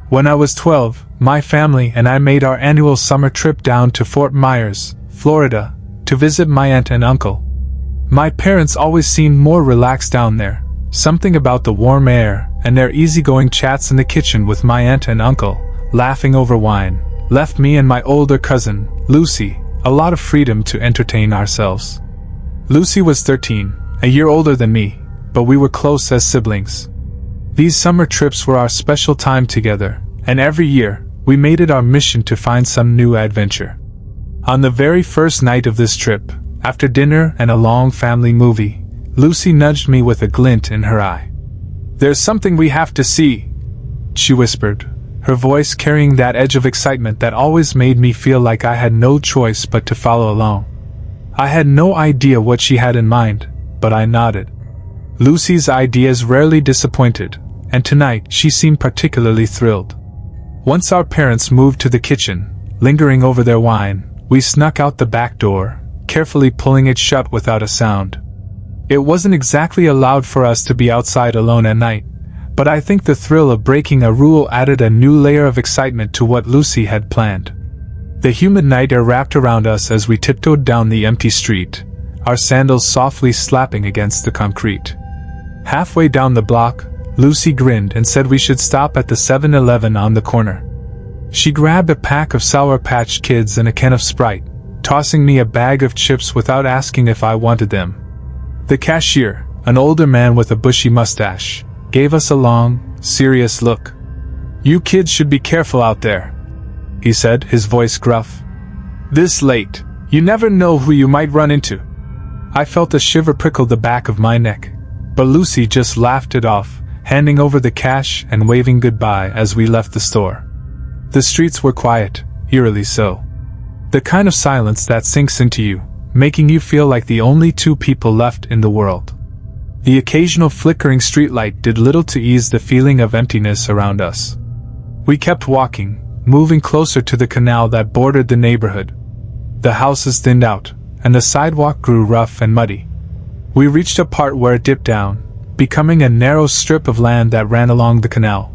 When I was 12, my family and I made our annual summer trip down to Fort Myers, Florida, to visit my aunt and uncle. My parents always seemed more relaxed down there. Something about the warm air and their easygoing chats in the kitchen with my aunt and uncle, laughing over wine, left me and my older cousin, Lucy, a lot of freedom to entertain ourselves. Lucy was 13, a year older than me, but we were close as siblings. These summer trips were our special time together, and every year, we made it our mission to find some new adventure. On the very first night of this trip, after dinner and a long family movie, Lucy nudged me with a glint in her eye. "There's something we have to see," she whispered, her voice carrying that edge of excitement that always made me feel like I had no choice but to follow along. I had no idea what she had in mind, but I nodded. Lucy's ideas rarely disappointed, and tonight she seemed particularly thrilled. Once our parents moved to the kitchen, lingering over their wine, we snuck out the back door, carefully pulling it shut without a sound. It wasn't exactly allowed for us to be outside alone at night, but I think the thrill of breaking a rule added a new layer of excitement to what Lucy had planned. The humid night air wrapped around us as we tiptoed down the empty street, our sandals softly slapping against the concrete. Halfway down the block, Lucy grinned and said we should stop at the 7-Eleven on the corner. She grabbed a pack of Sour Patch Kids and a can of Sprite, tossing me a bag of chips without asking if I wanted them. The cashier, an older man with a bushy mustache, gave us a long, serious look. "You kids should be careful out there," he said, his voice gruff. "This late, you never know who you might run into." I felt a shiver prickle the back of my neck, but Lucy just laughed it off, handing over the cash and waving goodbye as we left the store. The streets were quiet, eerily so. The kind of silence that sinks into you, making you feel like the only two people left in the world. The occasional flickering streetlight did little to ease the feeling of emptiness around us. We kept walking, moving closer to the canal that bordered the neighborhood. The houses thinned out, and the sidewalk grew rough and muddy. We reached a part where it dipped down, becoming a narrow strip of land that ran along the canal.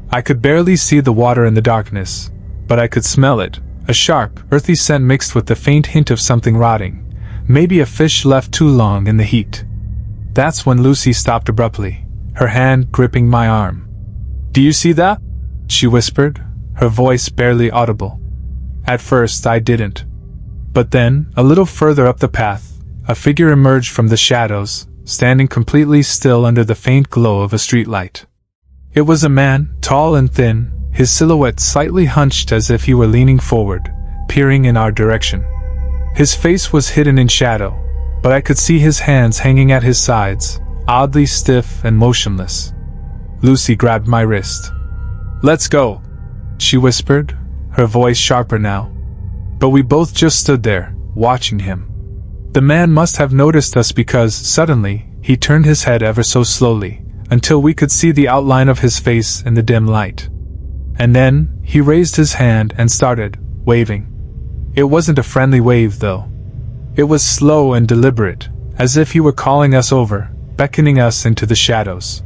I could barely see the water in the darkness, but I could smell it, a sharp, earthy scent mixed with the faint hint of something rotting, maybe a fish left too long in the heat. That's when Lucy stopped abruptly, her hand gripping my arm. "Do you see that?" she whispered, her voice barely audible. At first I didn't. But then, a little further up the path, a figure emerged from the shadows, standing completely still under the faint glow of a streetlight. It was a man, tall and thin, his silhouette slightly hunched as if he were leaning forward, peering in our direction. His face was hidden in shadow, but I could see his hands hanging at his sides, oddly stiff and motionless. Lucy grabbed my wrist. "Let's go," she whispered, her voice sharper now. But we both just stood there, watching him. The man must have noticed us because, suddenly, he turned his head ever so slowly, until we could see the outline of his face in the dim light. And then, he raised his hand and started, waving. It wasn't a friendly wave, though. It was slow and deliberate, as if he were calling us over, beckoning us into the shadows.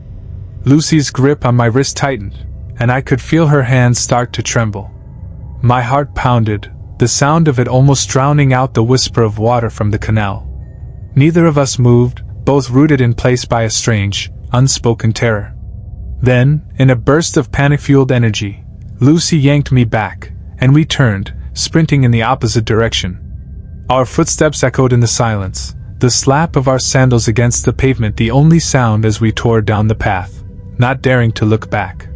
Lucy's grip on my wrist tightened, and I could feel her hands start to tremble. My heart pounded, the sound of it almost drowning out the whisper of water from the canal. Neither of us moved, both rooted in place by a strange, unspoken terror. Then, in a burst of panic-fueled energy, Lucy yanked me back, and we turned, sprinting in the opposite direction. Our footsteps echoed in the silence, the slap of our sandals against the pavement the only sound as we tore down the path, not daring to look back.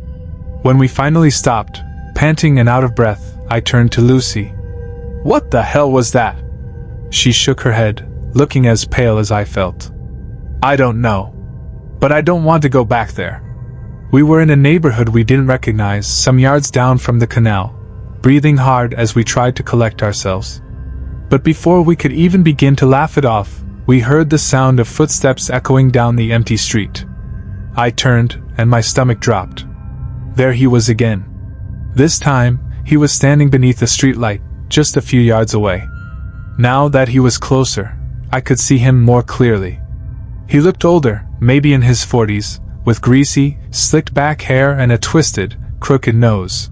When we finally stopped, panting and out of breath, I turned to Lucy. "What the hell was that?" She shook her head, looking as pale as I felt. "I don't know. But I don't want to go back there." We were in a neighborhood we didn't recognize, some yards down from the canal, breathing hard as we tried to collect ourselves. But before we could even begin to laugh it off, we heard the sound of footsteps echoing down the empty street. I turned, and my stomach dropped. There he was again. This time, he was standing beneath a streetlight, just a few yards away. Now that he was closer, I could see him more clearly. He looked older, maybe in his 40s, with greasy, slicked-back hair and a twisted, crooked nose.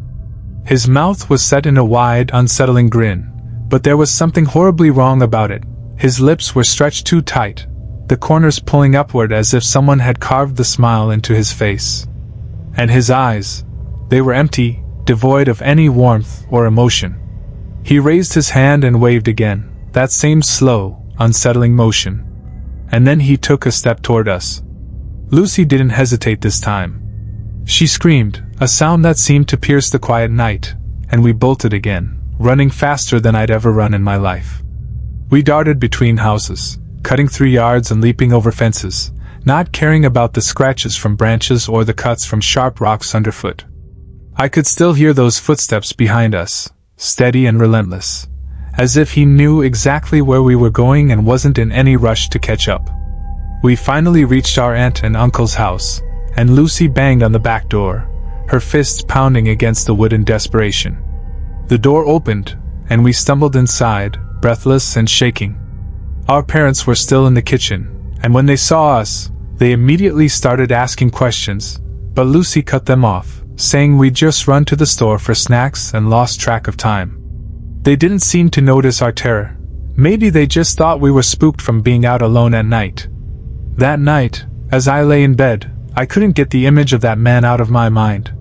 His mouth was set in a wide, unsettling grin, but there was something horribly wrong about it. His lips were stretched too tight, the corners pulling upward as if someone had carved the smile into his face. And his eyes, they were empty, devoid of any warmth or emotion. He raised his hand and waved again, that same slow, unsettling motion. And then he took a step toward us. Lucy didn't hesitate this time. She screamed, a sound that seemed to pierce the quiet night, and we bolted again, running faster than I'd ever run in my life. We darted between houses, cutting through yards and leaping over fences, not caring about the scratches from branches or the cuts from sharp rocks underfoot. I could still hear those footsteps behind us, steady and relentless, as if he knew exactly where we were going and wasn't in any rush to catch up. We finally reached our aunt and uncle's house, and Lucy banged on the back door, her fists pounding against the wood in desperation. The door opened, and we stumbled inside, breathless and shaking. Our parents were still in the kitchen, and when they saw us, they immediately started asking questions, but Lucy cut them off, saying we'd just run to the store for snacks and lost track of time. They didn't seem to notice our terror. Maybe they just thought we were spooked from being out alone at night. That night, as I lay in bed, I couldn't get the image of that man out of my mind.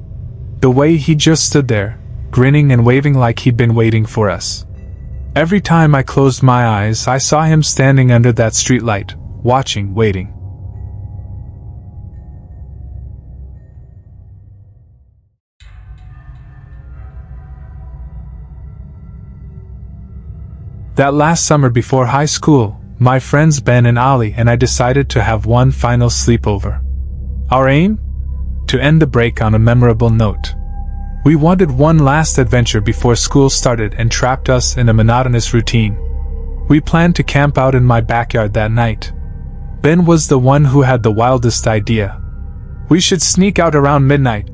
The way he just stood there, grinning and waving like he'd been waiting for us. Every time I closed my eyes, I saw him standing under that streetlight, watching, waiting. That last summer before high school, my friends Ben and Ollie and I decided to have one final sleepover. Our aim? To end the break on a memorable note. We wanted one last adventure before school started and trapped us in a monotonous routine. We planned to camp out in my backyard that night. Ben was the one who had the wildest idea. We should sneak out around midnight,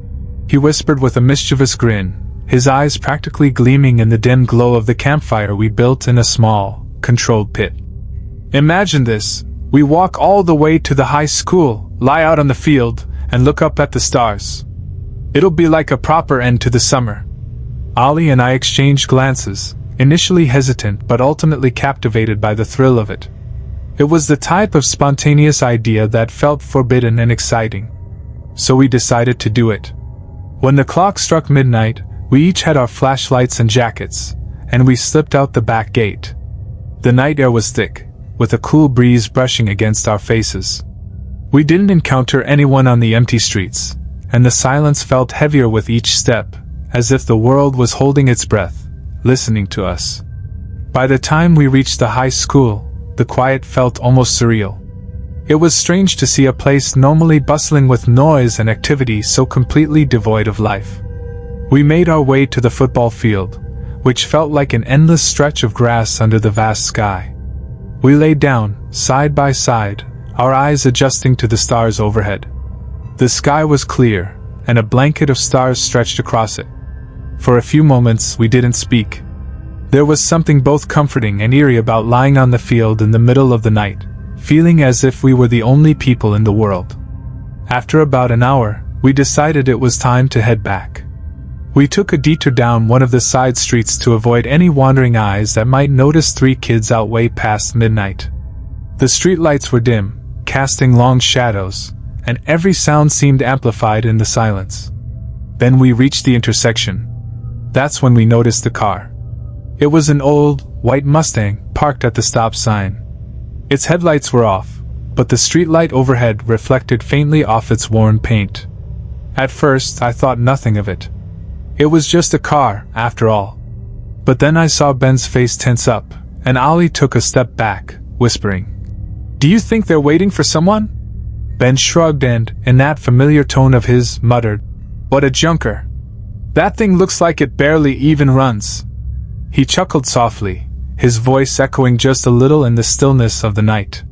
he whispered with a mischievous grin, his eyes practically gleaming in the dim glow of the campfire we built in a small, controlled pit. Imagine this, we walk all the way to the high school, lie out on the field, and look up at the stars. It'll be like a proper end to the summer. Ollie and I exchanged glances, initially hesitant but ultimately captivated by the thrill of it. It was the type of spontaneous idea that felt forbidden and exciting. So we decided to do it. When the clock struck midnight, we each had our flashlights and jackets, and we slipped out the back gate. The night air was thick, with a cool breeze brushing against our faces. We didn't encounter anyone on the empty streets, and the silence felt heavier with each step, as if the world was holding its breath, listening to us. By the time we reached the high school, the quiet felt almost surreal. It was strange to see a place normally bustling with noise and activity so completely devoid of life. We made our way to the football field, which felt like an endless stretch of grass under the vast sky. We lay down, side by side, our eyes adjusting to the stars overhead. The sky was clear, and a blanket of stars stretched across it. For a few moments we didn't speak. There was something both comforting and eerie about lying on the field in the middle of the night, feeling as if we were the only people in the world. After about an hour, we decided it was time to head back. We took a detour down one of the side streets to avoid any wandering eyes that might notice three kids out way past midnight. The streetlights were dim, casting long shadows, and every sound seemed amplified in the silence. Then we reached the intersection. That's when we noticed the car. It was an old, white Mustang, parked at the stop sign. Its headlights were off, but the streetlight overhead reflected faintly off its worn paint. At first, I thought nothing of it. It was just a car, after all. But then I saw Ben's face tense up, and Ollie took a step back, whispering, "Do you think they're waiting for someone?" Ben shrugged and, in that familiar tone of his, muttered, "What a junker. That thing looks like it barely even runs." He chuckled softly, his voice echoing just a little in the stillness of the night.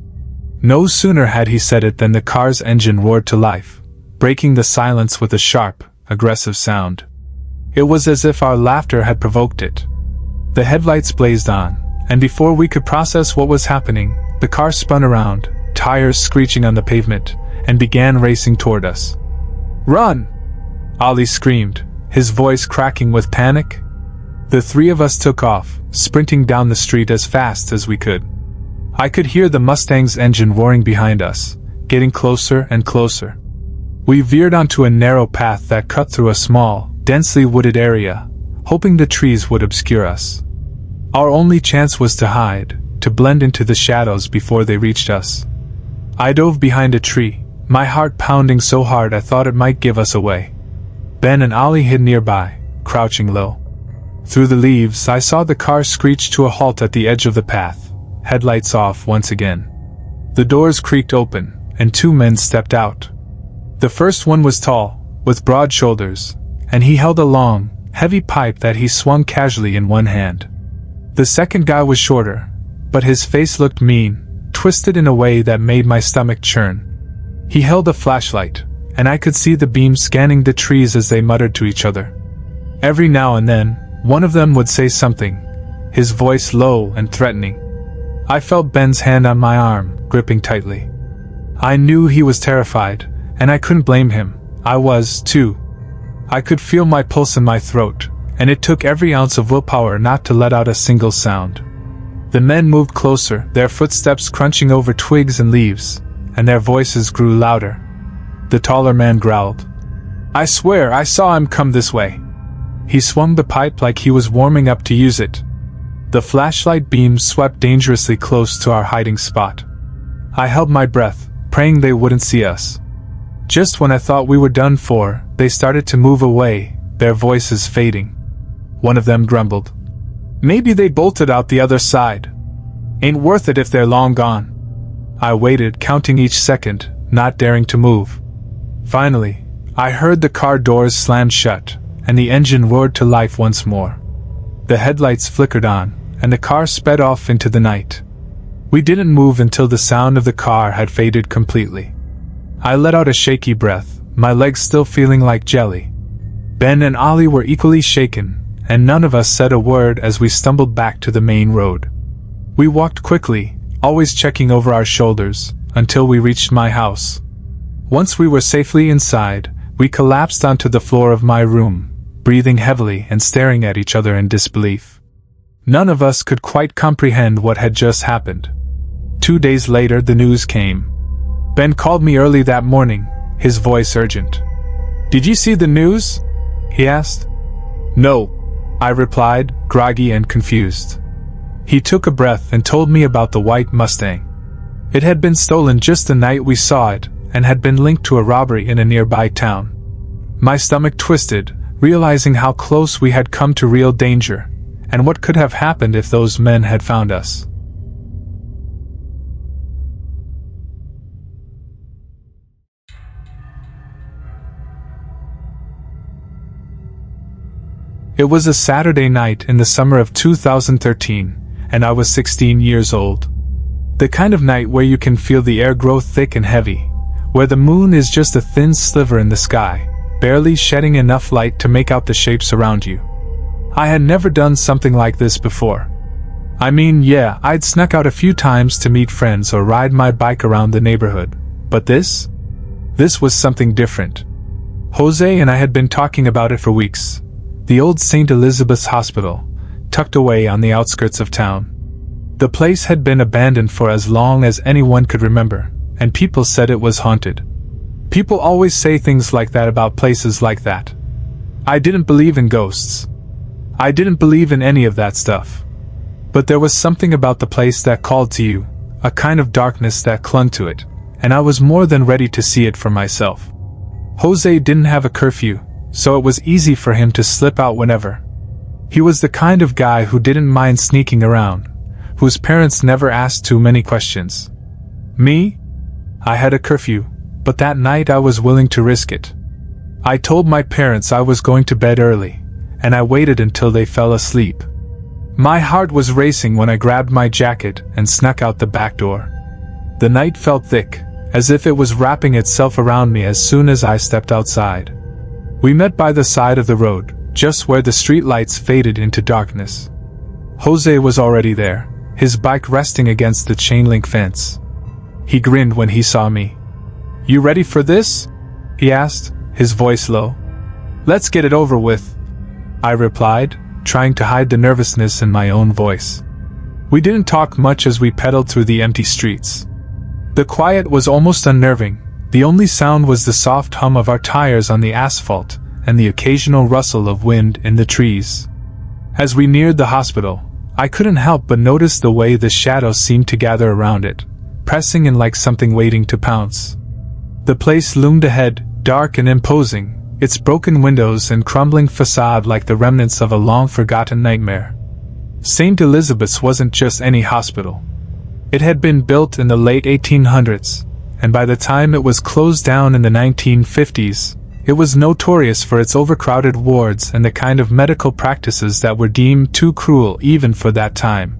No sooner had he said it than the car's engine roared to life, breaking the silence with a sharp, aggressive sound. It was as if our laughter had provoked it. The headlights blazed on, and before we could process what was happening, the car spun around, tires screeching on the pavement, and began racing toward us. "Run!" Ollie screamed, his voice cracking with panic. The three of us took off, sprinting down the street as fast as we could. I could hear the Mustang's engine roaring behind us, getting closer and closer. We veered onto a narrow path that cut through a small, densely wooded area, hoping the trees would obscure us. Our only chance was to hide, to blend into the shadows before they reached us. I dove behind a tree, my heart pounding so hard I thought it might give us away. Ben and Ollie hid nearby, crouching low. Through the leaves, I saw the car screech to a halt at the edge of the path, headlights off once again. The doors creaked open, and two men stepped out. The first one was tall, with broad shoulders, and he held a long, heavy pipe that he swung casually in one hand. The second guy was shorter, but his face looked mean, twisted in a way that made my stomach churn. He held a flashlight, and I could see the beam scanning the trees as they muttered to each other. Every now and then, one of them would say something, his voice low and threatening. I felt Ben's hand on my arm, gripping tightly. I knew he was terrified, and I couldn't blame him. I was, too. I could feel my pulse in my throat, and it took every ounce of willpower not to let out a single sound. The men moved closer, their footsteps crunching over twigs and leaves, and their voices grew louder. The taller man growled. "I swear I saw him come this way." He swung the pipe like he was warming up to use it. The flashlight beams swept dangerously close to our hiding spot. I held my breath, praying they wouldn't see us. Just when I thought we were done for, they started to move away, their voices fading. One of them grumbled. "Maybe they bolted out the other side. Ain't worth it if they're long gone." I waited, counting each second, not daring to move. Finally, I heard the car doors slam shut, and the engine roared to life once more. The headlights flickered on, and the car sped off into the night. We didn't move until the sound of the car had faded completely. I let out a shaky breath, my legs still feeling like jelly. Ben and Ollie were equally shaken, and none of us said a word as we stumbled back to the main road. We walked quickly, always checking over our shoulders, until we reached my house. Once we were safely inside, we collapsed onto the floor of my room, breathing heavily and staring at each other in disbelief. None of us could quite comprehend what had just happened. 2 days later, the news came. Ben called me early that morning, his voice urgent. "Did you see the news?" he asked. "No," I replied, groggy and confused. He took a breath and told me about the white Mustang. It had been stolen just the night we saw it, and had been linked to a robbery in a nearby town. My stomach twisted, realizing how close we had come to real danger, and what could have happened if those men had found us. It was a Saturday night in the summer of 2013, and I was 16 years old. The kind of night where you can feel the air grow thick and heavy, where the moon is just a thin sliver in the sky, barely shedding enough light to make out the shapes around you. I had never done something like this before. I mean, yeah, I'd snuck out a few times to meet friends or ride my bike around the neighborhood, but this was something different. Jose and I had been talking about it for weeks. The old St. Elizabeth's Hospital, tucked away on the outskirts of town. The place had been abandoned for as long as anyone could remember, and people said it was haunted. People always say things like that about places like that. I didn't believe in ghosts. I didn't believe in any of that stuff. But there was something about the place that called to you, a kind of darkness that clung to it, and I was more than ready to see it for myself. Jose didn't have a curfew, so it was easy for him to slip out whenever. He was the kind of guy who didn't mind sneaking around, whose parents never asked too many questions. Me? I had a curfew, but that night I was willing to risk it. I told my parents I was going to bed early, and I waited until they fell asleep. My heart was racing when I grabbed my jacket and snuck out the back door. The night felt thick, as if it was wrapping itself around me as soon as I stepped outside. We met by the side of the road, just where the streetlights faded into darkness. Jose was already there, his bike resting against the chain-link fence. He grinned when he saw me. "You ready for this?" he asked, his voice low. Let's get it over with, I replied, trying to hide the nervousness in my own voice. We didn't talk much as we pedaled through the empty streets. The quiet was almost unnerving. The only sound was the soft hum of our tires on the asphalt and the occasional rustle of wind in the trees. As we neared the hospital, I couldn't help but notice the way the shadows seemed to gather around it, pressing in like something waiting to pounce. The place loomed ahead, dark and imposing, its broken windows and crumbling facade like the remnants of a long-forgotten nightmare. St. Elizabeth's wasn't just any hospital. It had been built in the late 1800s, and by the time it was closed down in the 1950s, it was notorious for its overcrowded wards and the kind of medical practices that were deemed too cruel even for that time.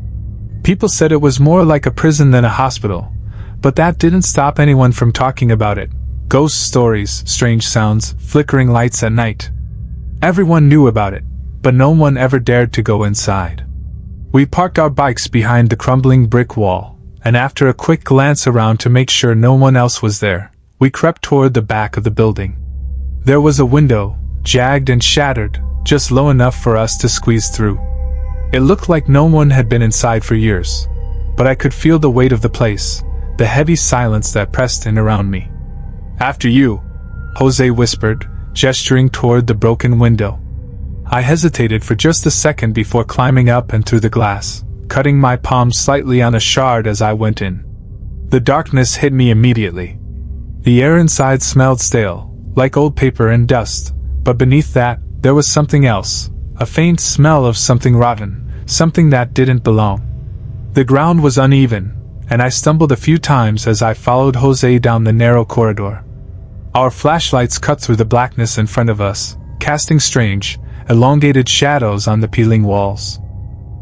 People said it was more like a prison than a hospital, but that didn't stop anyone from talking about it. Ghost stories, strange sounds, flickering lights at night. Everyone knew about it, but no one ever dared to go inside. We parked our bikes behind the crumbling brick wall, and after a quick glance around to make sure no one else was there, we crept toward the back of the building. There was a window, jagged and shattered, just low enough for us to squeeze through. It looked like no one had been inside for years, but I could feel the weight of the place, the heavy silence that pressed in around me. "After you," Jose whispered, gesturing toward the broken window. I hesitated for just a second before climbing up and through the glass, cutting my palm slightly on a shard as I went in. The darkness hit me immediately. The air inside smelled stale, like old paper and dust, but beneath that, there was something else, a faint smell of something rotten, something that didn't belong. The ground was uneven, and I stumbled a few times as I followed Jose down the narrow corridor. Our flashlights cut through the blackness in front of us, casting strange, elongated shadows on the peeling walls.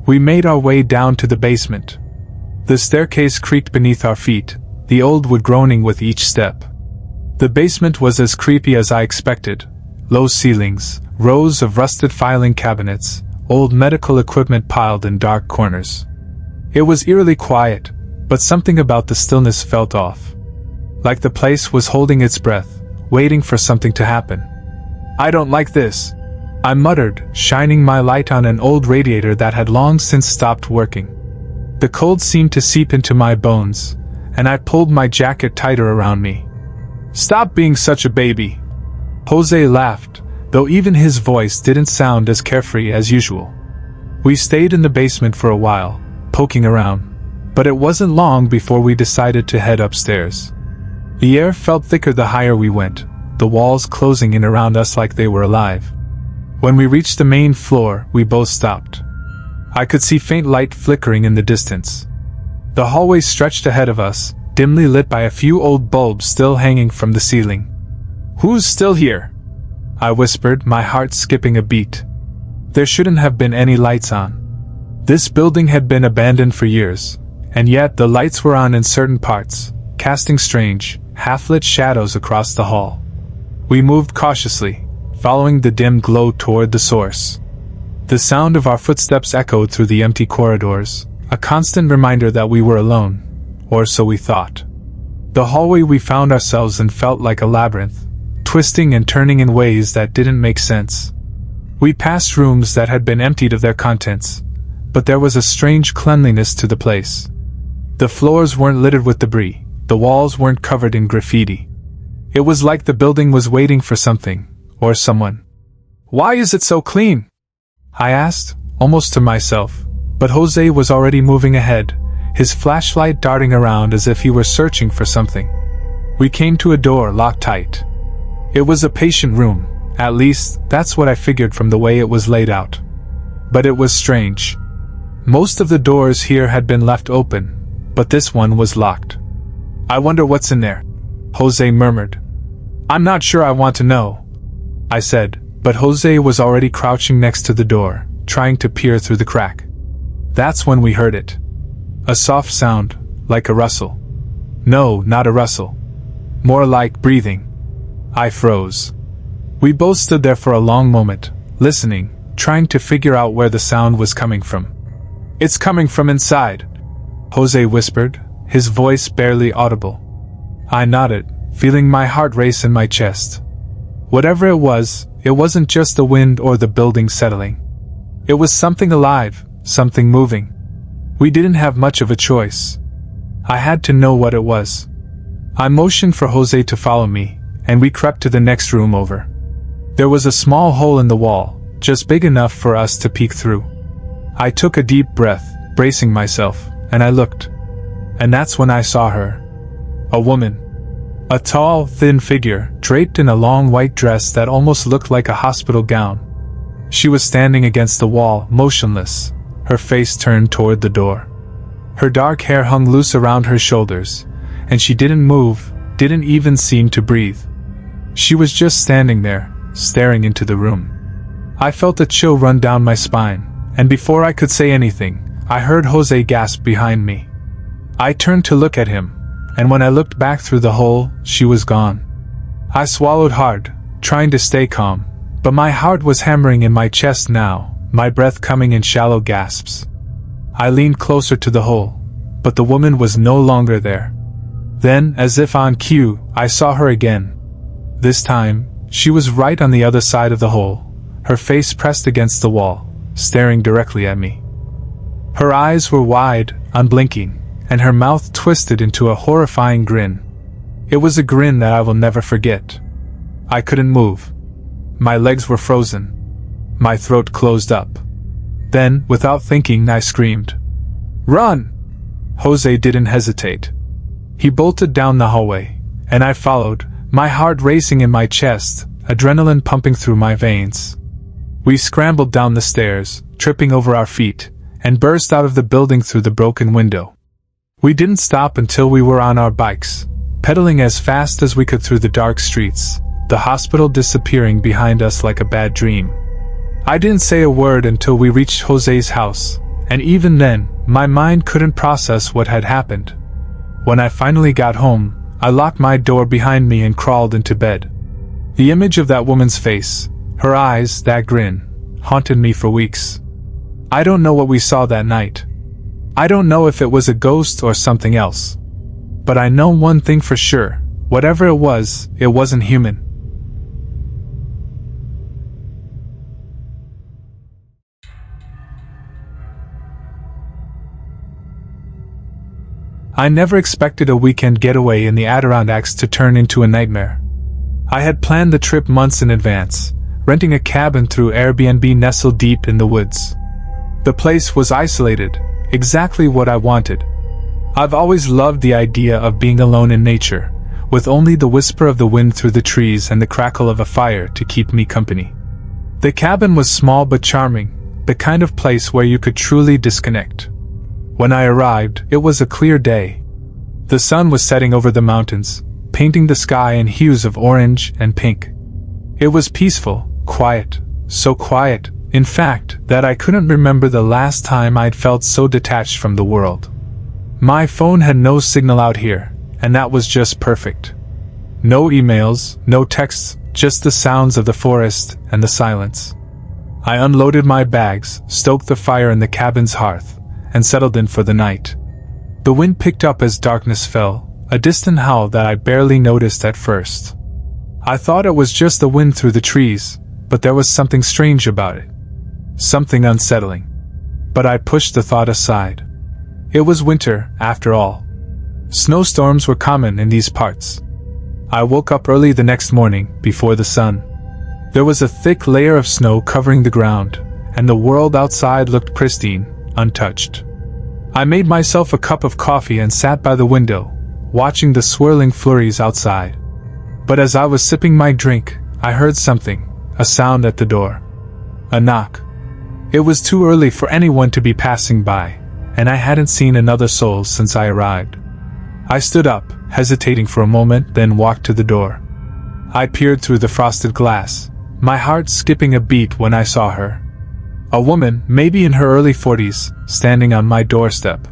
We made our way down to the basement. The staircase creaked beneath our feet, the old wood groaning with each step. The basement was as creepy as I expected. Low ceilings, rows of rusted filing cabinets, old medical equipment piled in dark corners. It was eerily quiet, but something about the stillness felt off. Like the place was holding its breath, waiting for something to happen. "I don't like this," I muttered, shining my light on an old radiator that had long since stopped working. The cold seemed to seep into my bones, and I pulled my jacket tighter around me. "Stop being such a baby." Jose laughed, though even his voice didn't sound as carefree as usual. We stayed in the basement for a while, poking around, but it wasn't long before we decided to head upstairs. The air felt thicker the higher we went, the walls closing in around us like they were alive. When we reached the main floor, we both stopped. I could see faint light flickering in the distance. The hallway stretched ahead of us, dimly lit by a few old bulbs still hanging from the ceiling. "Who's still here?" I whispered, my heart skipping a beat. There shouldn't have been any lights on. This building had been abandoned for years, and yet the lights were on in certain parts, casting strange, half-lit shadows across the hall. We moved cautiously, following the dim glow toward the source. The sound of our footsteps echoed through the empty corridors, a constant reminder that we were alone, or so we thought. The hallway we found ourselves in felt like a labyrinth, twisting and turning in ways that didn't make sense. We passed rooms that had been emptied of their contents, but there was a strange cleanliness to the place. The floors weren't littered with debris, the walls weren't covered in graffiti. It was like the building was waiting for something, or someone. "Why is it so clean?" I asked, almost to myself, but Jose was already moving ahead, his flashlight darting around as if he were searching for something. We came to a door locked tight. It was a patient room, at least that's what I figured from the way it was laid out. But it was strange. Most of the doors here had been left open, but this one was locked. "I wonder what's in there," Jose murmured. "I'm not sure I want to know," I said, but Jose was already crouching next to the door, trying to peer through the crack. That's when we heard it. A soft sound, like a rustle. No, not a rustle. More like breathing. I froze. We both stood there for a long moment, listening, trying to figure out where the sound was coming from. "It's coming from inside," Jose whispered, his voice barely audible. I nodded, feeling my heart race in my chest. Whatever it was it wasn't just the wind or the building settling. It was something alive, something moving. We didn't have much of a choice. I had to know what it was. I motioned for Jose to follow me, and we crept to the next room over. There was a small hole in the wall, just big enough for us to peek through. I took a deep breath, bracing myself, and I looked. And that's when I saw her. A woman. A tall, thin figure, draped in a long white dress that almost looked like a hospital gown. She was standing against the wall, motionless, her face turned toward the door. Her dark hair hung loose around her shoulders, and she didn't move, didn't even seem to breathe. She was just standing there, staring into the room. I felt a chill run down my spine, and before I could say anything, I heard Jose gasp behind me. I turned to look at him, and when I looked back through the hole, she was gone. I swallowed hard, trying to stay calm, but my heart was hammering in my chest now, my breath coming in shallow gasps. I leaned closer to the hole, but the woman was no longer there. Then, as if on cue, I saw her again. This time, she was right on the other side of the hole, her face pressed against the wall, staring directly at me. Her eyes were wide, unblinking, and her mouth twisted into a horrifying grin. It was a grin that I will never forget. I couldn't move. My legs were frozen. My throat closed up. Then, without thinking, I screamed, "Run!" Jose didn't hesitate. He bolted down the hallway, and I followed, my heart racing in my chest, adrenaline pumping through my veins. We scrambled down the stairs, tripping over our feet, and burst out of the building through the broken window. We didn't stop until we were on our bikes, pedaling as fast as we could through the dark streets, the hospital disappearing behind us like a bad dream. I didn't say a word until we reached Jose's house, and even then, my mind couldn't process what had happened. When I finally got home, I locked my door behind me and crawled into bed. The image of that woman's face, her eyes, that grin, haunted me for weeks. I don't know what we saw that night. I don't know if it was a ghost or something else. But I know one thing for sure, whatever it wasn't human. I never expected a weekend getaway in the Adirondacks to turn into a nightmare. I had planned the trip months in advance, renting a cabin through Airbnb nestled deep in the woods. The place was isolated, exactly what I wanted. I've always loved the idea of being alone in nature, with only the whisper of the wind through the trees and the crackle of a fire to keep me company. The cabin was small but charming, the kind of place where you could truly disconnect. When I arrived, it was a clear day. The sun was setting over the mountains, painting the sky in hues of orange and pink. It was peaceful, quiet, so quiet, in fact, that I couldn't remember the last time I'd felt so detached from the world. My phone had no signal out here, and that was just perfect. No emails, no texts, just the sounds of the forest and the silence. I unloaded my bags, stoked the fire in the cabin's hearth, and settled in for the night. The wind picked up as darkness fell, a distant howl that I barely noticed at first. I thought it was just the wind through the trees, but there was something strange about it. Something unsettling. But I pushed the thought aside. It was winter, after all. Snowstorms were common in these parts. I woke up early the next morning, before the sun. There was a thick layer of snow covering the ground, and the world outside looked pristine, untouched. I made myself a cup of coffee and sat by the window, watching the swirling flurries outside. But as I was sipping my drink, I heard something, a sound at the door. A knock. It was too early for anyone to be passing by, and I hadn't seen another soul since I arrived. I stood up, hesitating for a moment, then walked to the door. I peered through the frosted glass, my heart skipping a beat when I saw her. A woman, maybe in her early 40s, standing on my doorstep.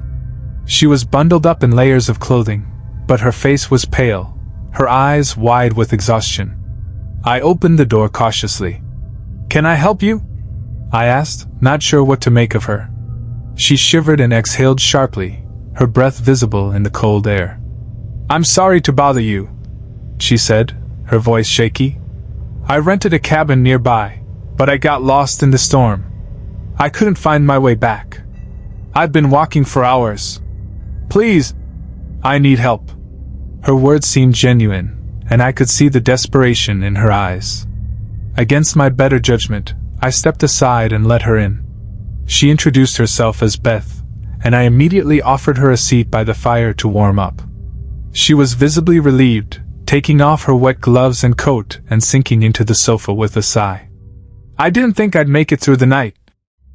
She was bundled up in layers of clothing, but her face was pale, her eyes wide with exhaustion. I opened the door cautiously. "Can I help you?" I asked, not sure what to make of her. She shivered and exhaled sharply, her breath visible in the cold air. "I'm sorry to bother you," she said, her voice shaky. I rented a cabin nearby, but I got lost in the storm. I couldn't find my way back. I've been walking for hours. Please, I need help." Her words seemed genuine, and I could see the desperation in her eyes. Against my better judgment, I stepped aside and let her in. She introduced herself as Beth, and I immediately offered her a seat by the fire to warm up. She was visibly relieved, taking off her wet gloves and coat and sinking into the sofa with a sigh. "I didn't think I'd make it through the night,"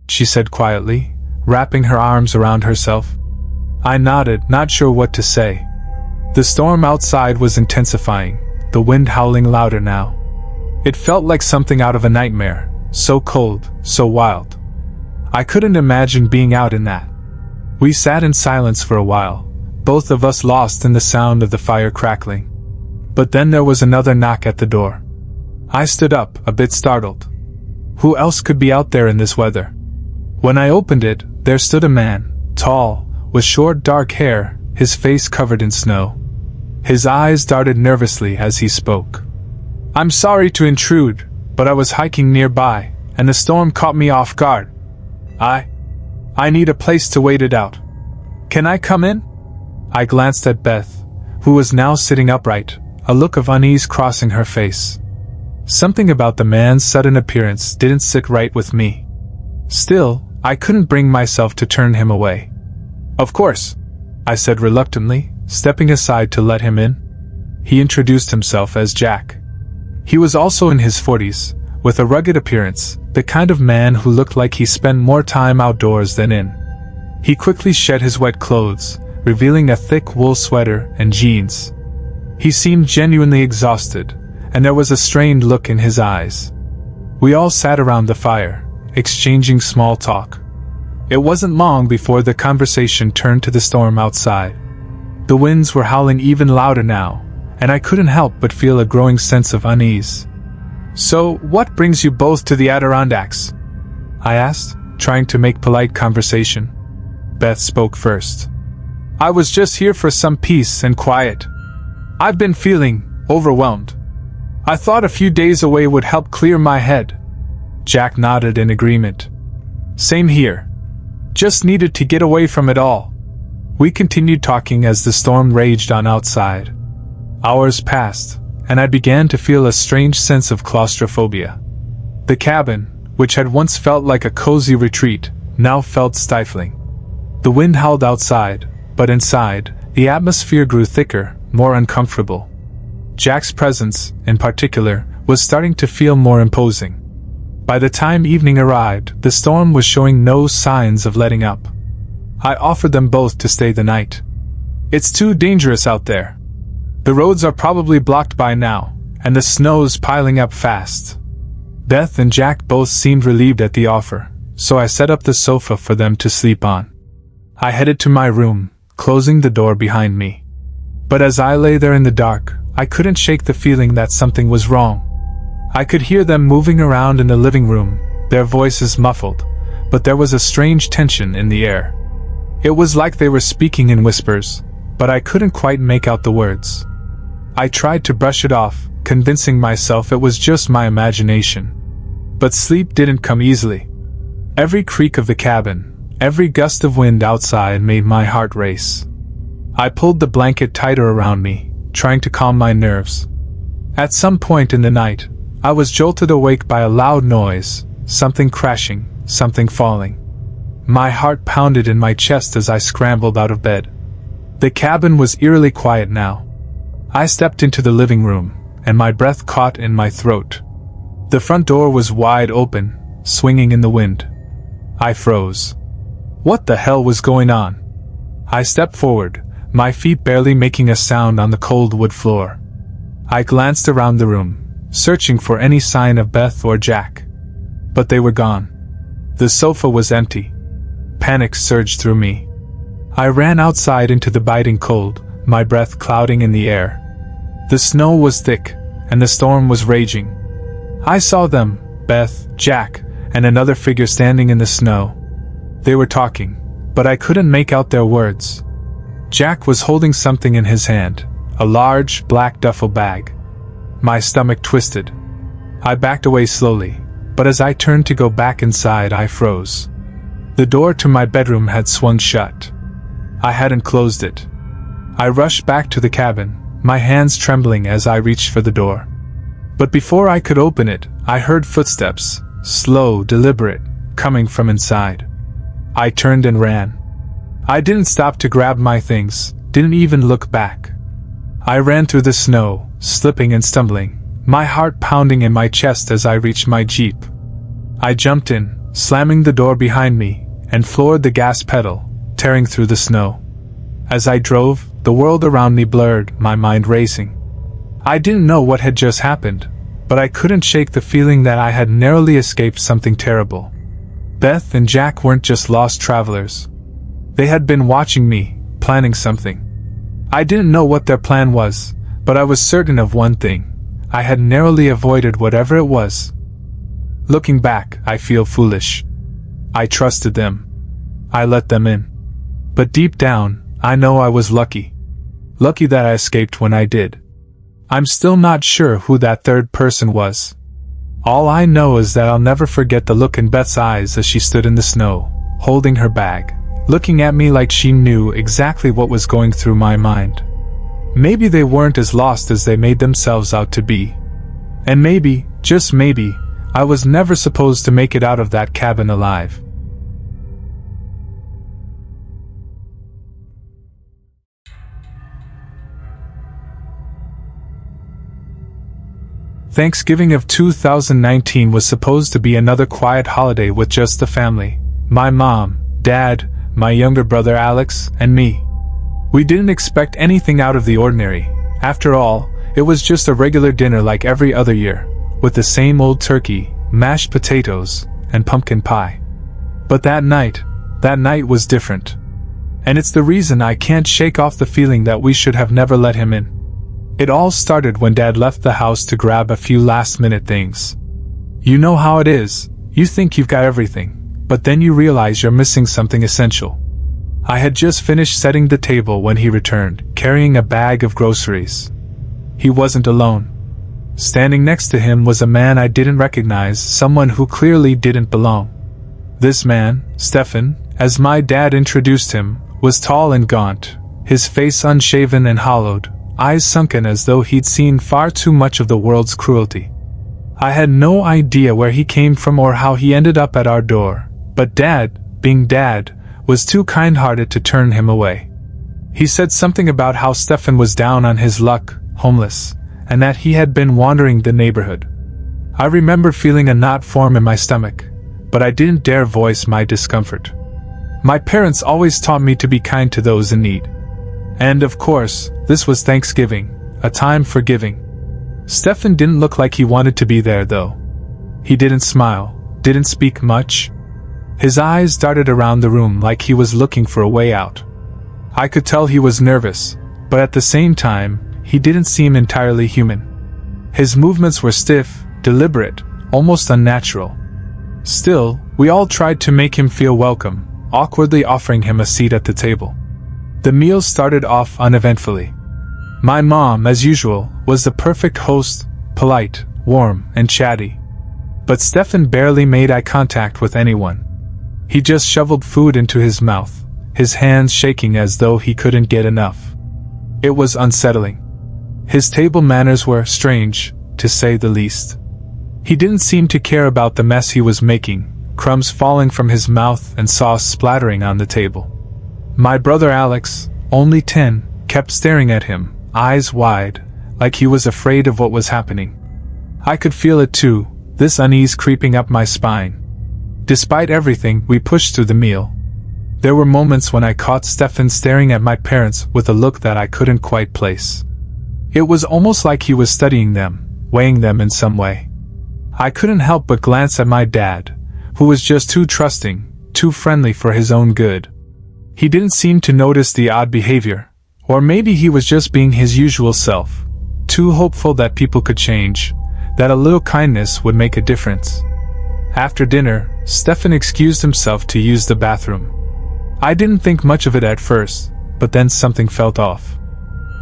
she said quietly, wrapping her arms around herself. I nodded, not sure what to say. The storm outside was intensifying, the wind howling louder now. It felt like something out of a nightmare, so cold, so wild. I couldn't imagine being out in that. We sat in silence for a while, both of us lost in the sound of the fire crackling. But then there was another knock at the door. I stood up, a bit startled. Who else could be out there in this weather? When I opened it, there stood a man, tall, with short dark hair, his face covered in snow. His eyes darted nervously as he spoke. "I'm sorry to intrude, but I was hiking nearby, and the storm caught me off guard. I need a place to wait it out. Can I come in?" I glanced at Beth, who was now sitting upright, a look of unease crossing her face. Something about the man's sudden appearance didn't sit right with me. Still, I couldn't bring myself to turn him away. "Of course," I said reluctantly, stepping aside to let him in. He introduced himself as Jack. He was also in his 40s, with a rugged appearance, the kind of man who looked like he spent more time outdoors than in. He quickly shed his wet clothes, revealing a thick wool sweater and jeans. He seemed genuinely exhausted, and there was a strained look in his eyes. We all sat around the fire, exchanging small talk. It wasn't long before the conversation turned to the storm outside. The winds were howling even louder now, and I couldn't help but feel a growing sense of unease. "So, what brings you both to the Adirondacks?" I asked, trying to make polite conversation. Beth spoke first. "I was just here for some peace and quiet. I've been feeling overwhelmed. I thought a few days away would help clear my head." Jack nodded in agreement. "Same here. Just needed to get away from it all." We continued talking as the storm raged on outside. Hours passed, and I began to feel a strange sense of claustrophobia. The cabin, which had once felt like a cozy retreat, now felt stifling. The wind howled outside, but inside, the atmosphere grew thicker, more uncomfortable. Jack's presence, in particular, was starting to feel more imposing. By the time evening arrived, the storm was showing no signs of letting up. I offered them both to stay the night. "It's too dangerous out there. The roads are probably blocked by now, and the snow's piling up fast." Beth and Jack both seemed relieved at the offer, so I set up the sofa for them to sleep on. I headed to my room, closing the door behind me. But as I lay there in the dark, I couldn't shake the feeling that something was wrong. I could hear them moving around in the living room, their voices muffled, but there was a strange tension in the air. It was like they were speaking in whispers, but I couldn't quite make out the words. I tried to brush it off, convincing myself it was just my imagination. But sleep didn't come easily. Every creak of the cabin, every gust of wind outside made my heart race. I pulled the blanket tighter around me, trying to calm my nerves. At some point in the night, I was jolted awake by a loud noise, something crashing, something falling. My heart pounded in my chest as I scrambled out of bed. The cabin was eerily quiet now. I stepped into the living room, and my breath caught in my throat. The front door was wide open, swinging in the wind. I froze. What the hell was going on? I stepped forward, my feet barely making a sound on the cold wood floor. I glanced around the room, searching for any sign of Beth or Jack. But they were gone. The sofa was empty. Panic surged through me. I ran outside into the biting cold, my breath clouding in the air. The snow was thick, and the storm was raging. I saw them, Beth, Jack, and another figure standing in the snow. They were talking, but I couldn't make out their words. Jack was holding something in his hand, a large, black duffel bag. My stomach twisted. I backed away slowly, but as I turned to go back inside, I froze. The door to my bedroom had swung shut. I hadn't closed it. I rushed back to the cabin, my hands trembling as I reached for the door. But before I could open it, I heard footsteps, slow, deliberate, coming from inside. I turned and ran. I didn't stop to grab my things, didn't even look back. I ran through the snow, slipping and stumbling, my heart pounding in my chest as I reached my Jeep. I jumped in, slamming the door behind me, and floored the gas pedal, tearing through the snow. As I drove, the world around me blurred, my mind racing. I didn't know what had just happened, but I couldn't shake the feeling that I had narrowly escaped something terrible. Beth and Jack weren't just lost travelers. They had been watching me, planning something. I didn't know what their plan was, but I was certain of one thing. I had narrowly avoided whatever it was. Looking back, I feel foolish. I trusted them. I let them in. But deep down, I know I was lucky. Lucky that I escaped when I did. I'm still not sure who that third person was. All I know is that I'll never forget the look in Beth's eyes as she stood in the snow, holding her bag, looking at me like she knew exactly what was going through my mind. Maybe they weren't as lost as they made themselves out to be. And maybe, just maybe, I was never supposed to make it out of that cabin alive. Thanksgiving of 2019 was supposed to be another quiet holiday with just the family. My mom, dad, my younger brother Alex, and me. We didn't expect anything out of the ordinary. After all, it was just a regular dinner like every other year, with the same old turkey, mashed potatoes, and pumpkin pie. But that night was different. And it's the reason I can't shake off the feeling that we should have never let him in. It all started when Dad left the house to grab a few last-minute things. You know how it is, you think you've got everything, but then you realize you're missing something essential. I had just finished setting the table when he returned, carrying a bag of groceries. He wasn't alone. Standing next to him was a man I didn't recognize, someone who clearly didn't belong. This man, Stefan, as my dad introduced him, was tall and gaunt, his face unshaven and hollowed, eyes sunken as though he'd seen far too much of the world's cruelty. I had no idea where he came from or how he ended up at our door, but Dad, being Dad, was too kind-hearted to turn him away. He said something about how Stefan was down on his luck, homeless, and that he had been wandering the neighborhood. I remember feeling a knot form in my stomach, but I didn't dare voice my discomfort. My parents always taught me to be kind to those in need. And of course, this was Thanksgiving, a time for giving. Stefan didn't look like he wanted to be there though. He didn't smile, didn't speak much. His eyes darted around the room like he was looking for a way out. I could tell he was nervous, but at the same time, he didn't seem entirely human. His movements were stiff, deliberate, almost unnatural. Still, we all tried to make him feel welcome, awkwardly offering him a seat at the table. The meal started off uneventfully. My mom, as usual, was the perfect host, polite, warm, and chatty. But Stefan barely made eye contact with anyone. He just shoveled food into his mouth, his hands shaking as though he couldn't get enough. It was unsettling. His table manners were strange, to say the least. He didn't seem to care about the mess he was making, crumbs falling from his mouth and sauce splattering on the table. My brother Alex, only 10, kept staring at him, eyes wide, like he was afraid of what was happening. I could feel it too, this unease creeping up my spine. Despite everything, we pushed through the meal. There were moments when I caught Stefan staring at my parents with a look that I couldn't quite place. It was almost like he was studying them, weighing them in some way. I couldn't help but glance at my dad, who was just too trusting, too friendly for his own good. He didn't seem to notice the odd behavior, or maybe he was just being his usual self, too hopeful that people could change, that a little kindness would make a difference. After dinner, Stefan excused himself to use the bathroom. I didn't think much of it at first, but then something felt off.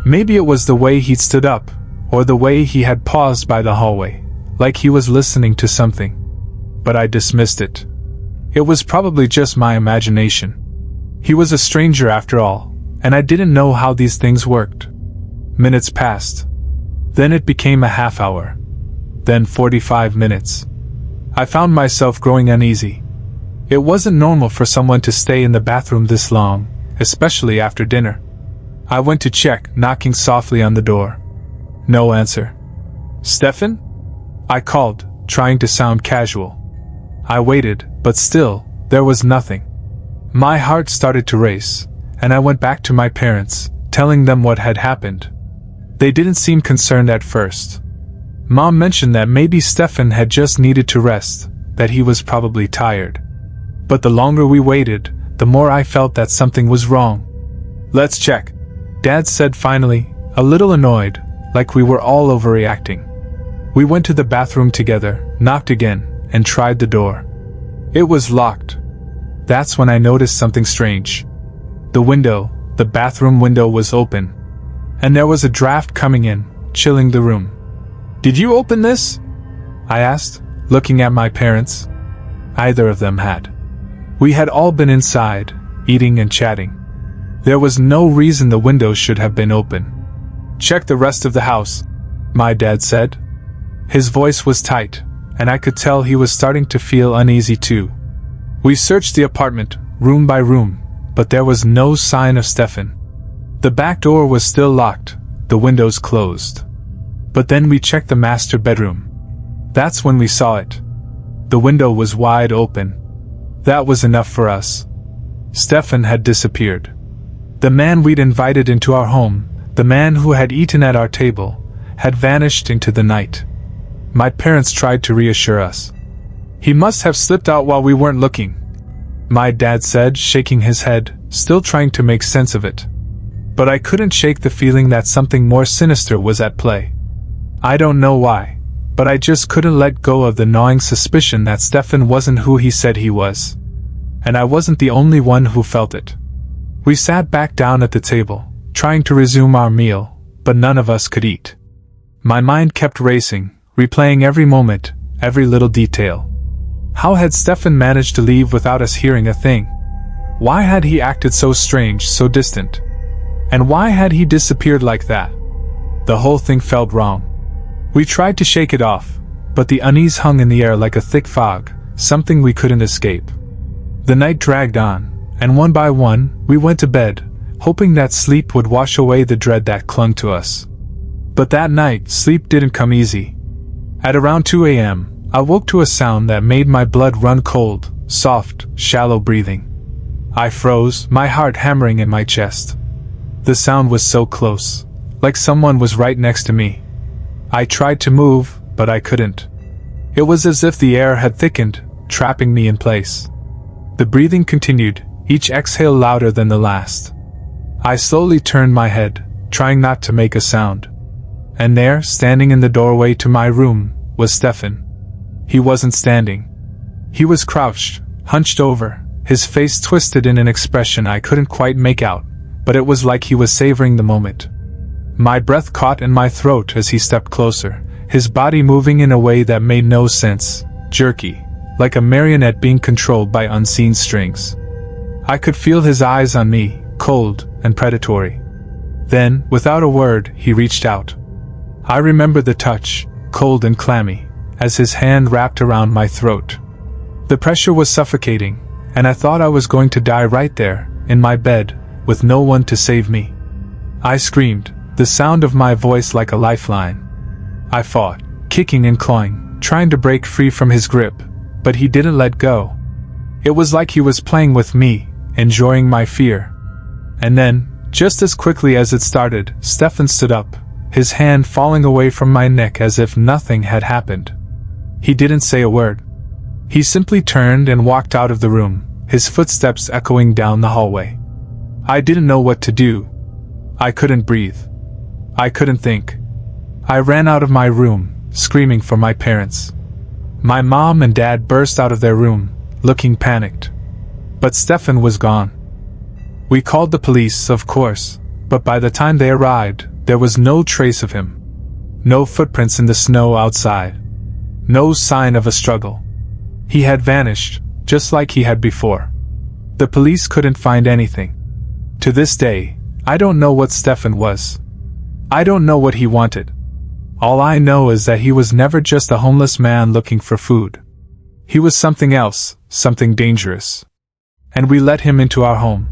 Maybe it was the way he'd stood up, or the way he had paused by the hallway. like he was listening to something. But I dismissed it. It was probably just my imagination. He was a stranger after all, and I didn't know how these things worked. Minutes passed. Then it became a half hour. Then 45 minutes. I found myself growing uneasy. It wasn't normal for someone to stay in the bathroom this long, especially after dinner. I went to check, knocking softly on the door. No answer. "Stefan?" I called, trying to sound casual. I waited, but still, there was nothing. My heart started to race, and I went back to my parents, telling them what had happened. They didn't seem concerned at first. Mom mentioned that maybe Stefan had just needed to rest, that he was probably tired. But the longer we waited, the more I felt that something was wrong. "Let's check," Dad said finally, a little annoyed, like we were all overreacting. We went to the bathroom together, knocked again, and tried the door. It was locked. That's when I noticed something strange. The bathroom window was open. And there was a draft coming in, chilling the room. "Did you open this?" I asked, looking at my parents. Either of them had. We had all been inside, eating and chatting. There was no reason the window should have been open. "Check the rest of the house," my dad said. His voice was tight, and I could tell he was starting to feel uneasy too. We searched the apartment, room by room, but there was no sign of Stefan. The back door was still locked, the windows closed. But then we checked the master bedroom. That's when we saw it. The window was wide open. That was enough for us. Stefan had disappeared. The man we'd invited into our home, the man who had eaten at our table, had vanished into the night. My parents tried to reassure us. "He must have slipped out while we weren't looking," my dad said, shaking his head, still trying to make sense of it. But I couldn't shake the feeling that something more sinister was at play. I don't know why, but I just couldn't let go of the gnawing suspicion that Stefan wasn't who he said he was. And I wasn't the only one who felt it. We sat back down at the table, trying to resume our meal, but none of us could eat. My mind kept racing, replaying every moment, every little detail. How had Stefan managed to leave without us hearing a thing? Why had he acted so strange, so distant? And why had he disappeared like that? The whole thing felt wrong. We tried to shake it off, but the unease hung in the air like a thick fog, something we couldn't escape. The night dragged on, and one by one, we went to bed, hoping that sleep would wash away the dread that clung to us. But that night, sleep didn't come easy. At around 2 a.m., I woke to a sound that made my blood run cold, soft, shallow breathing. I froze, my heart hammering in my chest. The sound was so close, like someone was right next to me. I tried to move, but I couldn't. It was as if the air had thickened, trapping me in place. The breathing continued, each exhale louder than the last. I slowly turned my head, trying not to make a sound. And there, standing in the doorway to my room, was Stefan. He wasn't standing. He was crouched, hunched over, his face twisted in an expression I couldn't quite make out, but it was like he was savoring the moment. My breath caught in my throat as he stepped closer, his body moving in a way that made no sense, jerky, like a marionette being controlled by unseen strings. I could feel his eyes on me, cold and predatory. Then, without a word, he reached out. I remember the touch, cold and clammy, as his hand wrapped around my throat. The pressure was suffocating, and I thought I was going to die right there, in my bed, with no one to save me. I screamed, the sound of my voice like a lifeline. I fought, kicking and clawing, trying to break free from his grip, but he didn't let go. It was like he was playing with me, enjoying my fear. And then, just as quickly as it started, Stefan stood up, his hand falling away from my neck as if nothing had happened. He didn't say a word. He simply turned and walked out of the room, his footsteps echoing down the hallway. I didn't know what to do. I couldn't breathe. I couldn't think. I ran out of my room, screaming for my parents. My mom and dad burst out of their room, looking panicked. But Stefan was gone. We called the police, of course, but by the time they arrived, there was no trace of him. No footprints in the snow outside. No sign of a struggle. He had vanished, just like he had before. The police couldn't find anything. To this day, I don't know what Stefan was. I don't know what he wanted. All I know is that he was never just a homeless man looking for food. He was something else, something dangerous. And we let him into our home.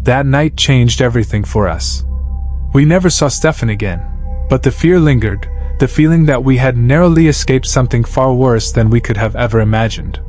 That night changed everything for us. We never saw Stefan again, but the fear lingered, the feeling that we had narrowly escaped something far worse than we could have ever imagined.